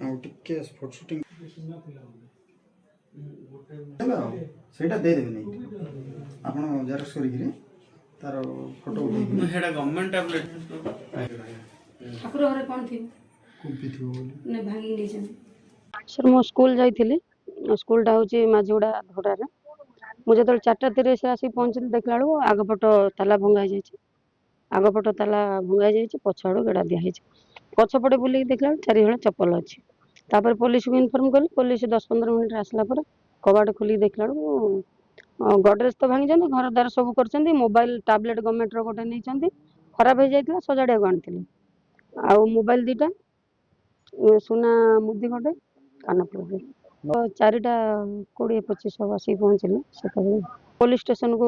ଆଉ ଟିକେ photo shooting ହେଲା ସେଇଟା ଦେଇଦେବେ ନେଇ ଆପଣ ଜେରକ୍ସ କରିକିରି ତାର ଫଟୋ ଉଠେଇକି ସେଟା ଗଭର୍ଣ୍ଣମେଣ୍ଟ ଟାବ୍ଲେଟ୍ ଠାକୁର ଘରେ କ'ଣ ଥିବ କୁମ୍ପି ଥିବ ବୋଲି ନା ଭାଙ୍ଗି ଦେଇଛନ୍ତି। ସାର୍ ମୁଁ ସ୍କୁଲ ଯାଇଥିଲି, ସ୍କୁଲଟା ହେଉଛି ମାଝିଗୁଡ଼ା ଧଡ଼ାରେ। ମୁଁ ଯେତେବେଳେ 4:30 ଆସିକି ପହଞ୍ଚିଲି ଦେଖିଲା ବେଳକୁ ଆଗପଟ ତାଲା ଭଙ୍ଗା ହେଇଯାଇଛି, ଆଗପଟ ତାଲା ଭଙ୍ଗା ହେଇଯାଇଛି, ପଛ ଆଡ଼ୁ ବେଡ଼ା ଦିଆହେଇଛି। ପଛପଟେ ବୁଲିକି ଦେଖିଲା ବେଳକୁ ଚାରିହଳ ଚପଲ ଅଛି। ତାପରେ ପୋଲିସକୁ ଇନଫର୍ମ କଲି, ପୋଲିସ 10-15 ମିନିଟ୍ ଆସିଲା ପରେ କବାଟ ଖୋଲିକି ଦେଖିଲା ବେଳକୁ ଗଡରେଜ ତ ଭାଙ୍ଗିଛନ୍ତି, ଘର ଦ୍ୱାର ସବୁ କରିଛନ୍ତି, ମୋବାଇଲ ଟାବଲେଟ୍ ଗଭର୍ଣ୍ଣମେଣ୍ଟର ଗୋଟେ ନେଇଛନ୍ତି, ଖରାପ ହେଇଯାଇଥିଲା ସଜାଡ଼ିବାକୁ ଆଣିଥିଲି। ଆଉ ମୋବାଇଲ 2ଟା, ସୁନା ମୁଦି ଗୋଟେ, କାନଫୁଲ। 4:20-25 ଆସିକି ପହଞ୍ଚିଲି। ସେତେବେଳେ ପୋଲିସ ଷ୍ଟେସନକୁ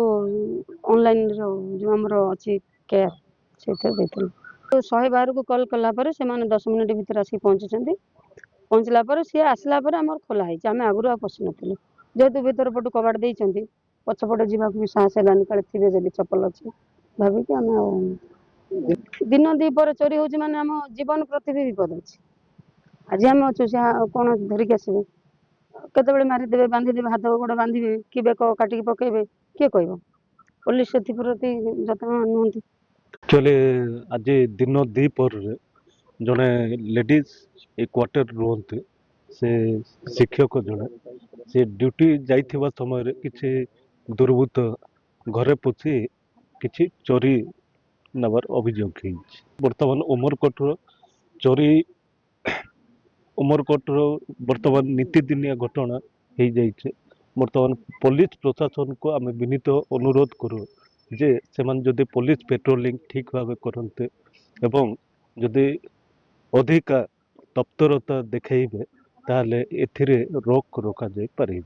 ଅନଲାଇନ୍ର ଯେଉଁ ଆମର ଅଛି କେୟାର, ସେଇଥିରେ ଦେଇଥିଲି। 112କୁ କଲ୍ କଲା ପରେ ସେମାନେ 10 ମିନିଟ୍ ଭିତରେ ଆସିକି ପହଞ୍ଚିଛନ୍ତି। ପହଞ୍ଚିଲା ପରେ ସିଏ ଆସିଲା ପରେ ଆମର ଖୋଲା ହେଇଛି, ଆମେ ଆଗରୁ ଆଉ ପଶିନଥିଲୁ। ଯେହେତୁ ଭିତର ପଟୁ କବାଟ ଦେଇଛନ୍ତି, ପଛପଟେ ଯିବାକୁ ବି ସାହସ ହେଲାନି, କାଳେ ଥିବେ ଯଦି ଚପଲ ଅଛି ଭାବିକି ଆମେ ଆଉ। ଦିନ 2 ପରେ ଚୋରି ହେଉଛି ମାନେ ଆମ ଜୀବନ ପ୍ରତି ବି ବିପଦ ଅଛି। ଆଜି ଆମେ ଅଛୁ, ସେ କ'ଣ ଧରିକି ଆସିବେ, କେତେବେଳେ ମାରିଦେବେ, ବାନ୍ଧିଦେବେ, ହାତ ଗୋଡ଼ ବାନ୍ଧିବେ, କି ବେକ କାଟିକି ପକେଇବେ, କିଏ କହିବ? ପୋଲିସ ସେଥିପ୍ରତି ଯତ୍ନ ନୁହନ୍ତି। ଆକ୍ଚୁଆଲି ଆଜି ଦିନ 2 ପରେ ଜଣେ ଲେଡିଜ୍ ଏ କ୍ୱାର୍ଟର ରୁହନ୍ତି, ସେ ଶିକ୍ଷକ ଜଣେ, ସେ ଡ୍ୟୁଟି ଯାଇଥିବା ସମୟରେ କିଛି ଦୁର୍ବୃତ୍ତ ଘରେ ପଶି କିଛି ଚୋରି ନେବାର ଅଭିଯୋଗ ହେଇଛି। ବର୍ତ୍ତମାନ ଉମରକୋଟର ଚୋରି ଉମରକୋଟର ବର୍ତ୍ତମାନ ନୀତିଦିନିଆ ଘଟଣା ହେଇଯାଇଛି। ବର୍ତ୍ତମାନ ପୋଲିସ ପ୍ରଶାସନକୁ ଆମେ ବିନୀତ ଅନୁରୋଧ କରୁ ଯେ ସେମାନେ ଯଦି ପୋଲିସ ପେଟ୍ରୋଲିଂ ଠିକ୍ ଭାବେ କରନ୍ତେ ଏବଂ ଯଦି ଅଧିକା ତତ୍ପରତା ଦେଖାଇବେ ତାହେଲେ ଏଥିରେ ରୋକ ରଖାଯାଇପାରିବ।